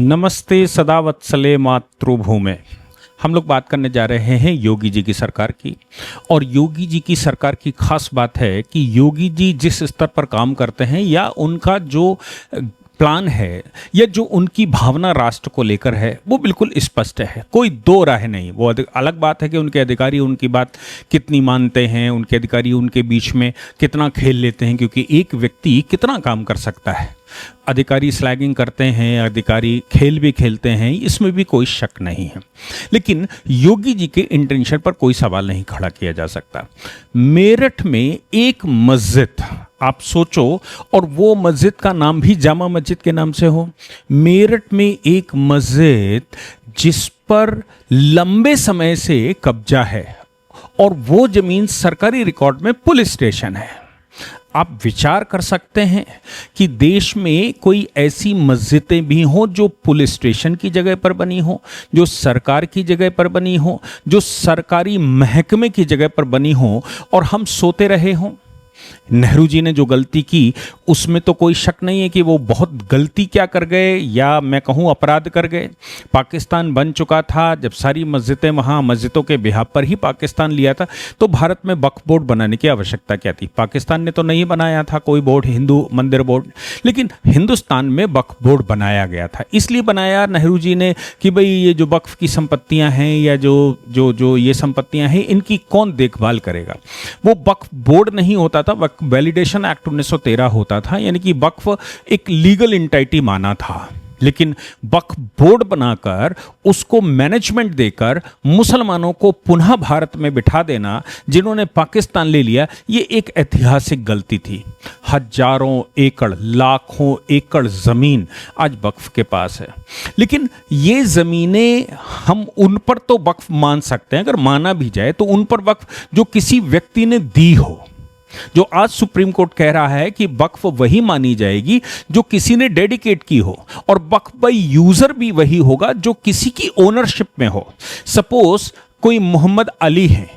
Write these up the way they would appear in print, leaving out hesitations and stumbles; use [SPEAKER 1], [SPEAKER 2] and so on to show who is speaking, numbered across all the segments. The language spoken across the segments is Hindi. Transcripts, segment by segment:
[SPEAKER 1] नमस्ते सदा वत्सले मातृभूमे। हम लोग बात करने जा रहे हैं योगी जी की सरकार की। और योगी जी की सरकार की खास बात है कि योगी जी जिस स्तर पर काम करते हैं या उनका जो प्लान है या जो उनकी भावना राष्ट्र को लेकर है वो बिल्कुल स्पष्ट है, कोई दो राह नहीं। वो अलग बात है कि उनके अधिकारी उनकी बात कितनी मानते हैं, उनके अधिकारी उनके बीच में कितना खेल लेते हैं, क्योंकि एक व्यक्ति कितना काम कर सकता है। अधिकारी स्लैगिंग करते हैं, अधिकारी खेल भी खेलते हैं, इसमें भी कोई शक नहीं है। लेकिन योगी जी के इंटेंशन पर कोई सवाल नहीं खड़ा किया जा सकता। मेरठ में एक मस्जिद, आप सोचो, और वो मस्जिद का नाम भी जामा मस्जिद के नाम से हो। मेरठ में एक मस्जिद जिस पर लंबे समय से कब्जा है और वो जमीन सरकारी रिकॉर्ड में पुलिस स्टेशन है। आप विचार कर सकते हैं कि देश में कोई ऐसी मस्जिदें भी हों जो पुलिस स्टेशन की जगह पर बनी हो, जो सरकार की जगह पर बनी हो, जो सरकारी महकमे की जगह पर बनी हो, और हम सोते रहे हों। नेहरू जी ने जो गलती की उसमें तो कोई शक नहीं है कि वो बहुत गलती क्या कर गए, या मैं कहूँ अपराध कर गए। पाकिस्तान बन चुका था, जब सारी मस्जिदें वहाँ मस्जिदों के बिहाफ पर ही पाकिस्तान लिया था, तो भारत में वक्फ बोर्ड बनाने की आवश्यकता क्या थी? पाकिस्तान ने तो नहीं बनाया था कोई बोर्ड, हिंदू मंदिर बोर्ड, लेकिन हिंदुस्तान में वक्फ बोर्ड बनाया गया था। इसलिए बनाया नेहरू जी ने कि भाई ये जो वक्फ की संपत्तियाँ हैं या जो ये संपत्तियाँ हैं इनकी कौन देखभाल करेगा। वो वक्फ बोर्ड नहीं होता था, वक्फ वैलिडेशन एक्ट 1913 होता था, यानी कि वक्फ एक लीगल एंटिटी माना था। लेकिन वक्फ बोर्ड बनाकर उसको मैनेजमेंट देकर मुसलमानों को पुनः भारत में बिठा देना, जिन्होंने पाकिस्तान ले लिया, ये एक ऐतिहासिक गलती थी। हजारों एकड़, लाखों एकड़ जमीन आज वक्फ के पास है। लेकिन ये जमीनें हम उन पर तो वक्फ मान सकते हैं, अगर माना भी जाए तो उन पर वक्फ जो किसी व्यक्ति ने दी हो। जो आज सुप्रीम कोर्ट कह रहा है कि वक्फ वही मानी जाएगी जो किसी ने डेडिकेट की हो, और वक्फ बाय यूजर भी वही होगा जो किसी की ओनरशिप में हो। सपोज कोई मोहम्मद अली है,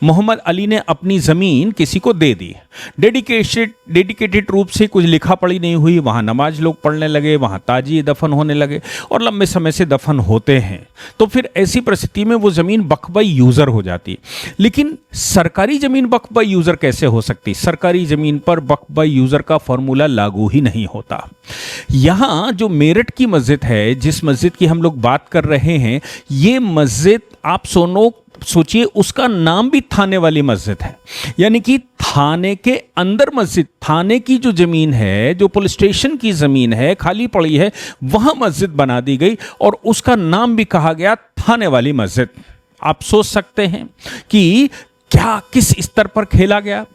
[SPEAKER 1] मोहम्मद अली ने अपनी ज़मीन किसी को दे दी, डेडिकेटेड रूप से कुछ लिखा पढ़ी नहीं हुई, वहाँ नमाज लोग पढ़ने लगे, वहाँ ताजी दफन होने लगे और लंबे समय से दफन होते हैं, तो फिर ऐसी परिस्थिति में वो ज़मीन वक्फ बाय यूज़र हो जाती। लेकिन सरकारी ज़मीन वक्फ बाय यूज़र कैसे हो सकती? सरकारी ज़मीन पर वक्फ बाय यूज़र का फॉर्मूला लागू ही नहीं होता। यहाँ जो मेरठ की मस्जिद है, जिस मस्जिद की हम लोग बात कर रहे हैं, ये मस्जिद आप सोचिए उसका नाम भी थाने वाली मस्जिद है, यानी कि थाने के अंदर मस्जिद, थाने की जो जमीन है, जो पुलिस स्टेशन की जमीन है, खाली पड़ी है, वहां मस्जिद बना दी गई और उसका नाम भी कहा गया थाने वाली मस्जिद। आप सोच सकते हैं कि क्या किस स्तर पर खेला गया।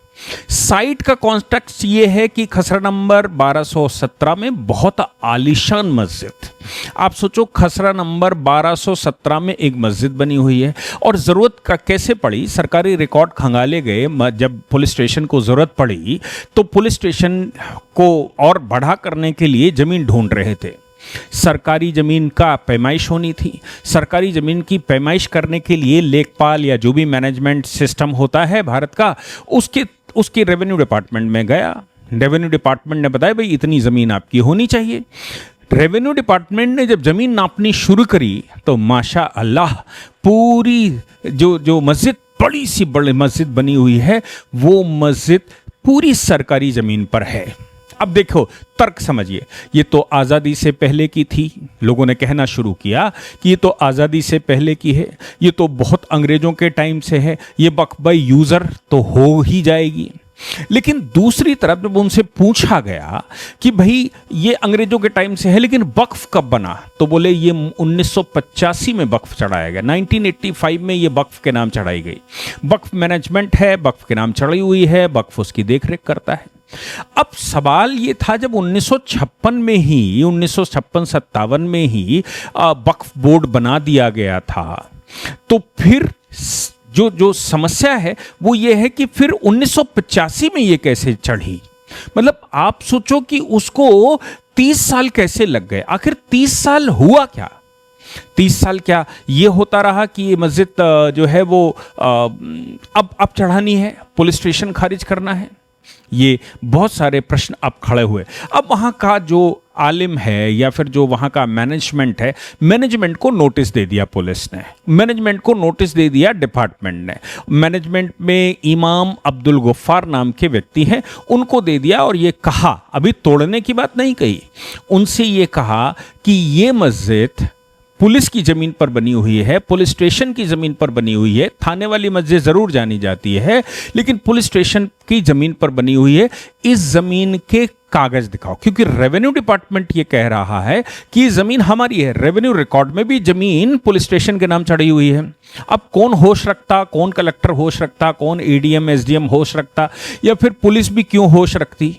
[SPEAKER 1] साइट का कॉन्टेक्स्ट ये है कि खसरा नंबर 1217 में बहुत आलीशान मस्जिद, आप सोचो खसरा नंबर 1217 में एक मस्जिद बनी हुई है, और ज़रूरत का कैसे पड़ी, सरकारी रिकॉर्ड खंगाले गए। जब पुलिस स्टेशन को ज़रूरत पड़ी तो पुलिस स्टेशन को और बढ़ा करने के लिए ज़मीन ढूंढ रहे थे। सरकारी ज़मीन का पैमाइश होनी थी। सरकारी ज़मीन की पैमाइश करने के लिए लेखपाल या जो भी मैनेजमेंट सिस्टम होता है भारत का, उसके रेवेन्यू डिपार्टमेंट में गया। रेवेन्यू डिपार्टमेंट ने बताया भाई इतनी ज़मीन आपकी होनी चाहिए। रेवेन्यू डिपार्टमेंट ने जब ज़मीन नापनी शुरू करी तो माशा अल्लाह पूरी जो मस्जिद, बड़ी सी बड़ी मस्जिद बनी हुई है, वो मस्जिद पूरी सरकारी ज़मीन पर है। अब देखो तर्क समझिए, ये तो आज़ादी से पहले की थी, लोगों ने कहना शुरू किया कि ये तो आज़ादी से पहले की है, ये तो बहुत अंग्रेज़ों के टाइम से है, ये वक्फ बाय यूज़र तो हो ही जाएगी। लेकिन दूसरी तरफ जब उनसे पूछा गया कि भाई ये अंग्रेज़ों के टाइम से है लेकिन वक्फ कब बना, तो बोले ये 1985 में वक्फ चढ़ाया गया, 1985 में ये वक्फ के नाम चढ़ाई गई। वक्फ मैनेजमेंट है, वक्फ के नाम चढ़ी हुई है, वक्फ उसकी देखरेख करता है। अब सवाल ये था जब 1956 में ही, 1956-57 में ही वक्फ बोर्ड बना दिया गया था, तो फिर जो समस्या है वो ये है कि फिर 1985 में ये कैसे चढ़ी। मतलब आप सोचो कि उसको 30 साल कैसे लग गए। आखिर 30 साल हुआ क्या? 30 साल क्या ये होता रहा कि ये मस्जिद जो है वो अब चढ़ानी है, पुलिस स्टेशन खारिज करना है, ये बहुत सारे प्रश्न अब खड़े हुए। अब वहाँ का जो आलिम है या फिर जो वहाँ का मैनेजमेंट है, मैनेजमेंट को नोटिस दे दिया पुलिस ने, मैनेजमेंट को नोटिस दे दिया डिपार्टमेंट ने। मैनेजमेंट में इमाम अब्दुल गफ्फार नाम के व्यक्ति हैं, उनको दे दिया और ये कहा, अभी तोड़ने की बात नहीं कही, उनसे ये कहा कि ये मस्जिद पुलिस की ज़मीन पर बनी हुई है, पुलिस स्टेशन की ज़मीन पर बनी हुई है। थाने वाली मस्जिद ज़रूर जानी जाती है, लेकिन पुलिस स्टेशन की ज़मीन पर बनी हुई है। इस ज़मीन के कागज़ दिखाओ, क्योंकि रेवेन्यू डिपार्टमेंट ये कह रहा है कि ये ज़मीन हमारी है। रेवेन्यू रिकॉर्ड में भी ज़मीन पुलिस स्टेशन के नाम चढ़ी हुई है। अब कौन होश रखता, कौन कलेक्टर होश रखता, कौन एडीएम एसडीएम होश रखता, या फिर पुलिस भी क्यों होश रखती?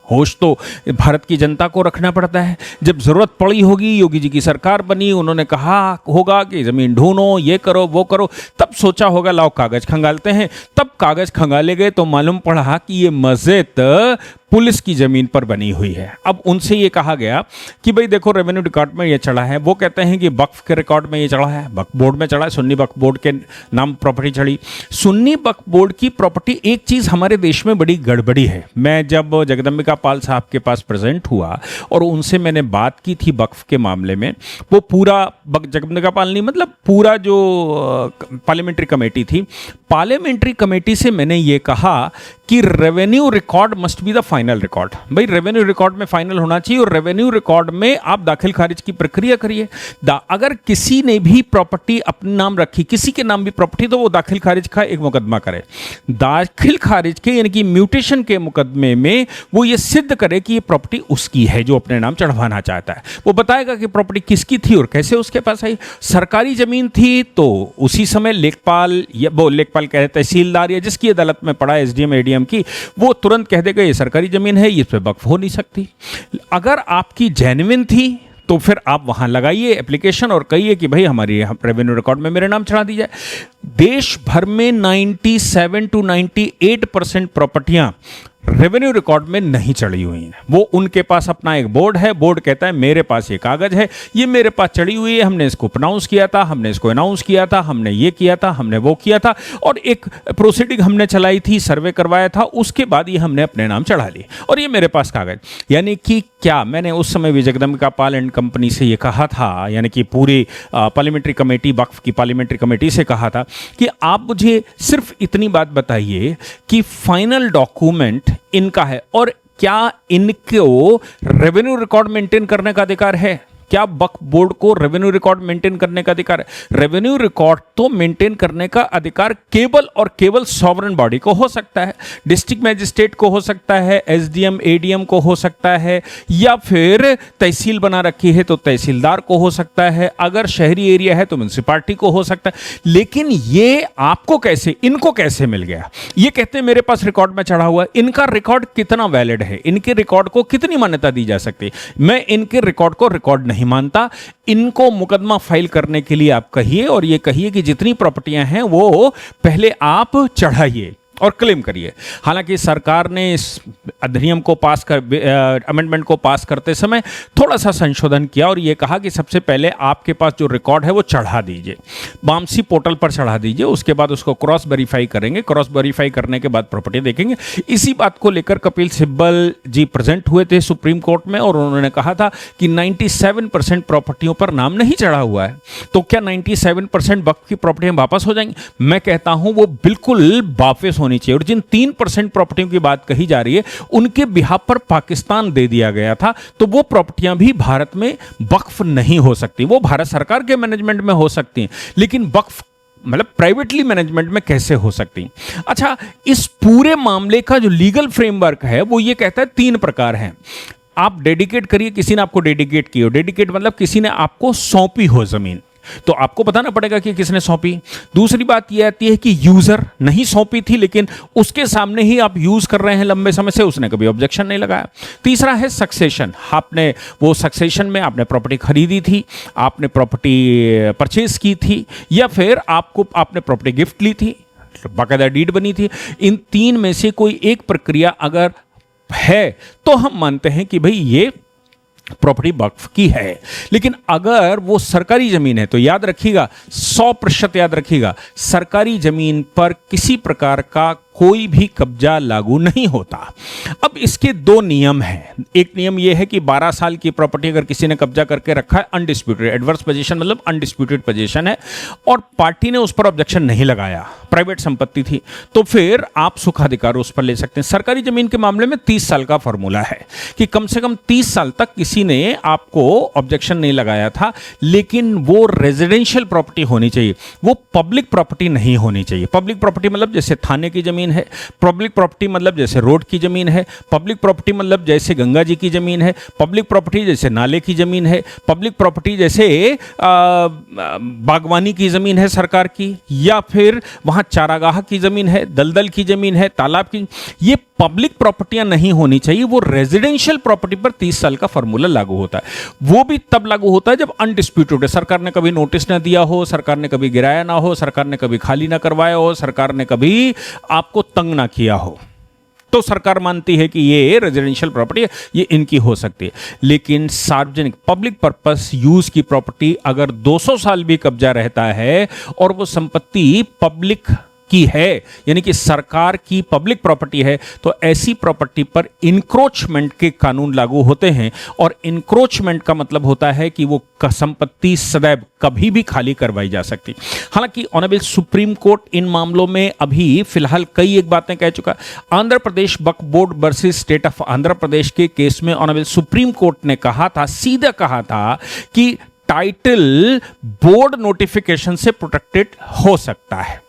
[SPEAKER 1] होश तो भारत की जनता को रखना पड़ता है। जब ज़रूरत पड़ी होगी, योगी जी की सरकार बनी, उन्होंने कहा होगा कि ज़मीन ढूंढो, ये करो वो करो, तब सोचा होगा लाओ कागज़ खंगालते हैं। तब कागज़ खंगाले गए तो मालूम पड़ा कि ये मस्जिद पुलिस की ज़मीन पर बनी हुई है। अब उनसे ये कहा गया कि भाई देखो रेवेन्यू रिकॉर्ड में ये चढ़ा है, वो कहते हैं कि वक्फ के रिकॉर्ड में ये चढ़ा है, वक्फ बोर्ड में चढ़ा है, सुन्नी वक्फ बोर्ड के नाम प्रॉपर्टी चढ़ी। सुन्नी वक्फ बोर्ड की प्रॉपर्टी, एक चीज़ हमारे देश में बड़ी गड़बड़ी है। मैं जब जगदम्बिका पाल साहब के पास प्रेजेंट हुआ और उनसे मैंने बात की थी वक्फ के मामले में, वो पूरा जगदम्बिका पाल नहीं, मतलब पूरा जो पार्लियामेंट्री कमेटी थी, पार्लियामेंट्री कमेटी से मैंने ये कहा कि revenue record must be the final record. भाई रेवेन्यू रिकॉर्ड में फाइनल होना चाहिए और रेवेन्यू रिकॉर्ड में आप दाखिल खारिज की प्रक्रिया करिए। अगर किसी ने भी प्रॉपर्टी अपने नाम रखी, किसी के नाम भी प्रॉपर्टी, तो वो दाखिल खारिज का एक मुकदमा करे। दाखिल खारिज के यानी कि म्यूटेशन के मुकदमे में वो ये सिद्ध करे कि ये प्रॉपर्टी उसकी है जो अपने नाम चढ़वाना चाहता है। वो बताएगा कि प्रॉपर्टी किसकी थी और कैसे उसके पास आई। सरकारी जमीन थी तो उसी समय लेखपाल, या वो लेखपाल कह रहे तहसीलदार या जिसकी अदालत में पड़ा एसडीएम एडीएम की, वो तुरंत कह देगा ये सरकारी जमीन है, इस पे वक्फ हो नहीं सकती। अगर आपकी जेन्युइन थी तो फिर आप वहां लगाइए एप्लीकेशन और कहिए कि भाई हमारी रेवेन्यू रिकॉर्ड में मेरे नाम चढ़ा दी जाए। देश भर में 97 to 98% प्रॉपर्टियां रेवेन्यू रिकॉर्ड में नहीं चढ़ी हुई हैं। वो उनके पास अपना एक बोर्ड है, बोर्ड कहता है मेरे पास ये कागज है, ये मेरे पास चढ़ी हुई है, हमने इसको प्रोनाउंस किया था, हमने इसको अनाउंस किया था, हमने ये किया था, हमने वो किया था, और एक प्रोसीडिंग हमने चलाई थी, सर्वे करवाया था, उसके बाद ये हमने अपने नाम चढ़ा ली और ये मेरे पास कागज। यानी कि क्या मैंने उस समय भी जगदम्बिका पाल एंड कंपनी से ये कहा था, यानी कि पूरी पार्लियामेंट्री कमेटी, वक्फ की पार्लियामेंट्री कमेटी से कहा था कि आप मुझे सिर्फ इतनी बात बताइए कि फाइनल डॉक्यूमेंट इनका है और क्या इनको रेवेन्यू रिकॉर्ड मेंटेन करने का अधिकार है? क्या वक्फ बोर्ड को रेवेन्यू रिकॉर्ड मेंटेन करने का अधिकार है? रेवेन्यू रिकॉर्ड तो मेंटेन करने का अधिकार केवल और केवल सॉवरेन बॉडी को हो सकता है। डिस्ट्रिक्ट मैजिस्ट्रेट को हो सकता है, एसडीएम एडीएम को हो सकता है, या फिर तहसील बना रखी है तो तहसीलदार को हो सकता है, अगर शहरी एरिया है तो म्युनिसिपैलिटी को हो सकता है। लेकिन ये आपको कैसे, इनको कैसे मिल गया? ये कहते हैं मेरे पास रिकॉर्ड में चढ़ा हुआ है। इनका रिकॉर्ड कितना वैलिड है? इनके रिकॉर्ड को कितनी मान्यता दी जा सकती है? मैं इनके रिकॉर्ड को रिकॉर्ड नहीं मानता। इनको मुकदमा फाइल करने के लिए आप कहिए और ये कहिए कि जितनी प्रॉपर्टियां हैं वो पहले आप चढ़ाइए और क्लेम करिए। हालांकि सरकार ने इस अधिनियम को पास कर, अमेंडमेंट को पास करते समय थोड़ा सा संशोधन किया और ये कहा कि सबसे पहले आपके पास जो रिकॉर्ड है वो चढ़ा दीजिए, बामसी पोर्टल पर चढ़ा दीजिए, उसके बाद उसको क्रॉस वेरीफाई करेंगे, क्रॉस वेरीफाई करने के बाद प्रॉपर्टी देखेंगे। इसी बात को लेकर कपिल सिब्बल जी प्रेजेंट हुए थे सुप्रीम कोर्ट में और उन्होंने कहा था कि 97% प्रॉपर्टियों पर नाम नहीं चढ़ा हुआ है, तो क्या 97% वक्फ की प्रॉपर्टियां वापस हो जाएंगी? मैं कहता हूं वो बिल्कुल वापस होनी चाहिए। और जिन 3% प्रॉपर्टियों की बात कही जा रही है उनके बिहाफ पर पाकिस्तान दे दिया गया था, तो वो प्रॉपर्टियां भी भारत में वक्फ नहीं हो सकती। वो भारत सरकार के मैनेजमेंट में हो सकती हैं, लेकिन वक्फ मतलब प्राइवेटली मैनेजमेंट में कैसे हो सकती? अच्छा, इस पूरे मामले का जो लीगल फ्रेमवर्क है वो ये कहता है 3 प्रकार हैं। आप डेडिकेट करिए, किसी ने आपको डेडिकेट की हो, डेडिकेट मतलब किसी ने आपको सौंपी हो जमीन, तो आपको बताना पड़ेगा कि किसने सौंपी। दूसरी बात यह आती है कि यूजर नहीं सौंपी थी लेकिन उसके सामने ही आप यूज कर रहे हैं लंबे समय से, उसने कभी ऑब्जेक्शन नहीं लगाया। तीसरा है सक्सेशन, आपने वो सक्सेशन में आपने प्रॉपर्टी खरीदी थी, आपने प्रॉपर्टी परचेज की थी, या फिर आपने प्रॉपर्टी गिफ्ट ली थी, बाकायदा डीड बनी थी। इन 3 में से कोई एक प्रक्रिया अगर है तो हम मानते हैं कि भाई ये प्रॉपर्टी वक्फ की है। लेकिन अगर वो सरकारी जमीन है तो याद रखिएगा, 100% याद रखिएगा, सरकारी जमीन पर किसी प्रकार का कोई भी कब्जा लागू नहीं होता। अब इसके दो नियम हैं। एक नियम यह है कि 12 साल की प्रॉपर्टी अगर किसी ने कब्जा करके रखा है, अनडिस्प्यूटेड, एडवर्स पोजीशन मतलब अनडिस्प्यूटेड पोजीशन है, और पार्टी ने उस पर ऑब्जेक्शन नहीं लगाया, प्राइवेट संपत्ति थी, तो फिर आप सुखाधिकार उस पर ले सकते हैं। सरकारी जमीन के मामले में 30 साल का फॉर्मूला है कि कम से कम 30 साल तक किसी ने आपको ऑब्जेक्शन नहीं लगाया था, लेकिन वो रेजिडेंशियल प्रॉपर्टी होनी चाहिए, वो पब्लिक प्रॉपर्टी नहीं होनी चाहिए। पब्लिक प्रॉपर्टी मतलब जैसे थाने की जमीन है, पब्लिक प्रॉपर्टी मतलब जैसे रोड की जमीन है, पब्लिक प्रॉपर्टी मतलब जैसे गंगा जी की जमीन है, पब्लिक प्रॉपर्टी जैसे नाले की जमीन है, पब्लिक प्रॉपर्टी जैसे बागवानी की जमीन है सरकार की, या फिर वहां चारागाह की जमीन है, दलदल की जमीन है, तालाब की, ये पब्लिक प्रॉपर्टियां नहीं होनी चाहिए। वो रेजिडेंशियल प्रॉपर्टी पर 30 साल का फॉर्मूला लागू होता है। वो भी तब लागू होता है जब अनडिस्प्यूटेड है, सरकार ने कभी नोटिस ना दिया हो, सरकार ने कभी गिराया ना हो, सरकार ने कभी खाली ना करवाया हो, सरकार ने कभी आपको तंग ना किया हो, तो सरकार मानती है कि ये रेजिडेंशियल प्रॉपर्टी है, ये इनकी हो सकती है। लेकिन सार्वजनिक पब्लिक पर्पस यूज की प्रॉपर्टी अगर 200 साल भी कब्जा रहता है और वो संपत्ति पब्लिक की है, यानी कि सरकार की पब्लिक प्रॉपर्टी है, तो ऐसी प्रॉपर्टी पर इंक्रोचमेंट के कानून लागू होते हैं। और इंक्रोचमेंट का मतलब होता है कि वो संपत्ति सदैव कभी भी खाली करवाई जा सकती। हालांकि ऑनरेबल सुप्रीम कोर्ट इन मामलों में अभी फिलहाल कई एक बातें कह चुका। Andhra Pradesh Waqf board versus state of Andhra Pradesh के केस में ऑनरेबल सुप्रीम कोर्ट ने कहा था, सीधा कहा था कि टाइटल बोर्ड नोटिफिकेशन से प्रोटेक्टेड हो सकता है,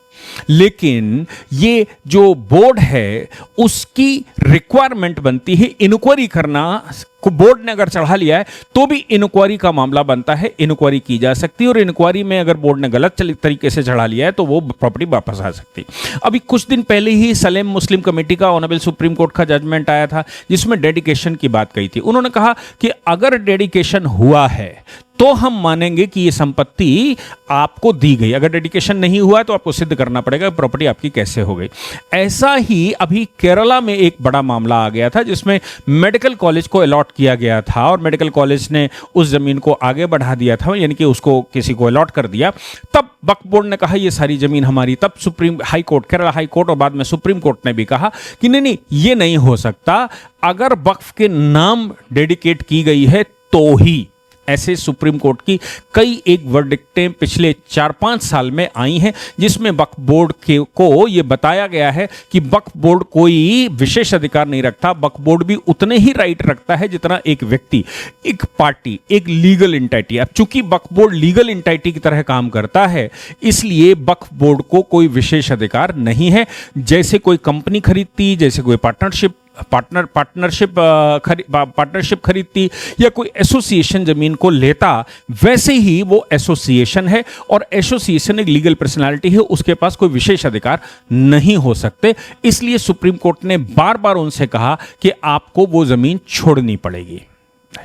[SPEAKER 1] लेकिन ये जो बोर्ड है उसकी रिक्वायरमेंट बनती है इंक्वायरी करना। को बोर्ड ने अगर चढ़ा लिया है तो भी इंक्वायरी का मामला बनता है, इंक्वायरी की जा सकती है, और इंक्वायरी में अगर बोर्ड ने गलत तरीके से चढ़ा लिया है तो वो प्रॉपर्टी वापस आ सकती है। अभी कुछ दिन पहले ही सलेम मुस्लिम कमेटी का ऑनरेबल सुप्रीम कोर्ट का जजमेंट आया था, जिसमें डेडिकेशन की बात कही थी। उन्होंने कहा कि अगर डेडिकेशन हुआ है तो हम मानेंगे कि ये संपत्ति आपको दी गई, अगर डेडिकेशन नहीं हुआ है तो आपको सिद्ध करना पड़ेगा प्रॉपर्टी आपकी कैसे हो गई। ऐसा ही अभी केरला में एक बड़ा मामला आ गया था, जिसमें मेडिकल कॉलेज को अलॉट किया गया था और मेडिकल कॉलेज ने उस जमीन को आगे बढ़ा दिया था, यानी कि उसको किसी को अलॉट कर दिया। तब वक्फ बोर्ड ने कहा ये सारी जमीन हमारी। तब supreme high court, Kerala high court और बाद में सुप्रीम कोर्ट ने भी कहा कि नहीं, ये नहीं हो सकता, अगर वक्फ के नाम डेडिकेट की गई है तो ही। ऐसे सुप्रीम कोर्ट की कई एक वर्डिक्टें पिछले 4-5 साल में आई हैं, जिसमें वक्फ बोर्ड को यह बताया गया है कि वक्फ बोर्ड कोई विशेष अधिकार नहीं रखता, वक्फ बोर्ड भी उतने ही राइट रखता है जितना एक व्यक्ति, एक पार्टी, एक लीगल एंटिटी। अब चूंकि वक्फ बोर्ड लीगल एंटिटी की तरह काम करता है, इसलिए वक्फ बोर्ड को कोई विशेष अधिकार नहीं है। जैसे कोई कंपनी खरीदती, जैसे कोई पार्टनरशिप खरीदती या कोई एसोसिएशन जमीन को लेता, वैसे ही वो एसोसिएशन है और एसोसिएशन एक लीगल पर्सनालिटी है, उसके पास कोई विशेष अधिकार नहीं हो सकते। इसलिए सुप्रीम कोर्ट ने बार बार उनसे कहा कि आपको वो जमीन छोड़नी पड़ेगी।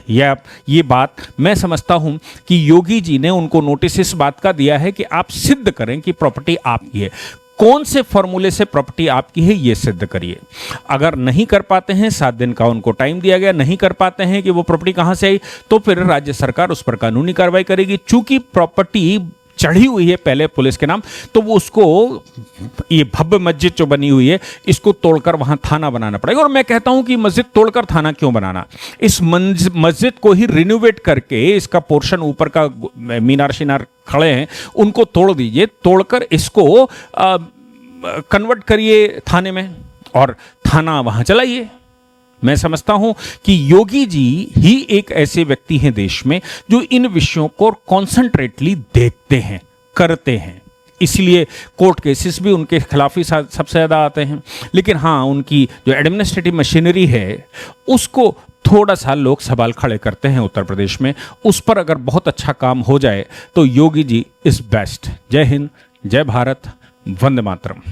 [SPEAKER 1] ये बात मैं समझता हूं कि योगी जी ने उनको नोटिस इस बात का दिया है कि आप सिद्ध करें कि प्रॉपर्टी आपकी है। कौन से फॉर्मूले से प्रॉपर्टी आपकी है ये सिद्ध करिए। अगर नहीं कर पाते हैं, 7 दिन का उनको टाइम दिया गया, नहीं कर पाते हैं कि वो प्रॉपर्टी कहां से आई, तो फिर राज्य सरकार उस पर कानूनी कार्रवाई करेगी। चूंकि प्रॉपर्टी चढ़ी हुई है पहले पुलिस के नाम, तो वो उसको, ये भव्य मस्जिद जो बनी हुई है, इसको तोड़कर वहां थाना बनाना पड़ेगा। और मैं कहता हूं कि मस्जिद तोड़कर थाना क्यों बनाना, इस मस्जिद को ही रिनोवेट करके, इसका पोर्शन ऊपर का मीनार शिनार खड़े हैं उनको तोड़ दीजिए, तोड़कर इसको कन्वर्ट करिए थाने में और थाना वहां चलाइए। मैं समझता हूं कि योगी जी ही एक ऐसे व्यक्ति हैं देश में जो इन विषयों को कॉन्सेंट्रेटली देखते हैं, करते हैं। इसलिए कोर्ट केसेस भी उनके खिलाफ ही सबसे ज़्यादा आते हैं। लेकिन हाँ, उनकी जो एडमिनिस्ट्रेटिव मशीनरी है उसको थोड़ा सा लोग सवाल खड़े करते हैं उत्तर प्रदेश में। उस पर अगर बहुत अच्छा काम हो जाए तो योगी जी इज बेस्ट। जय हिंद, जय भारत, वंदे मातरम।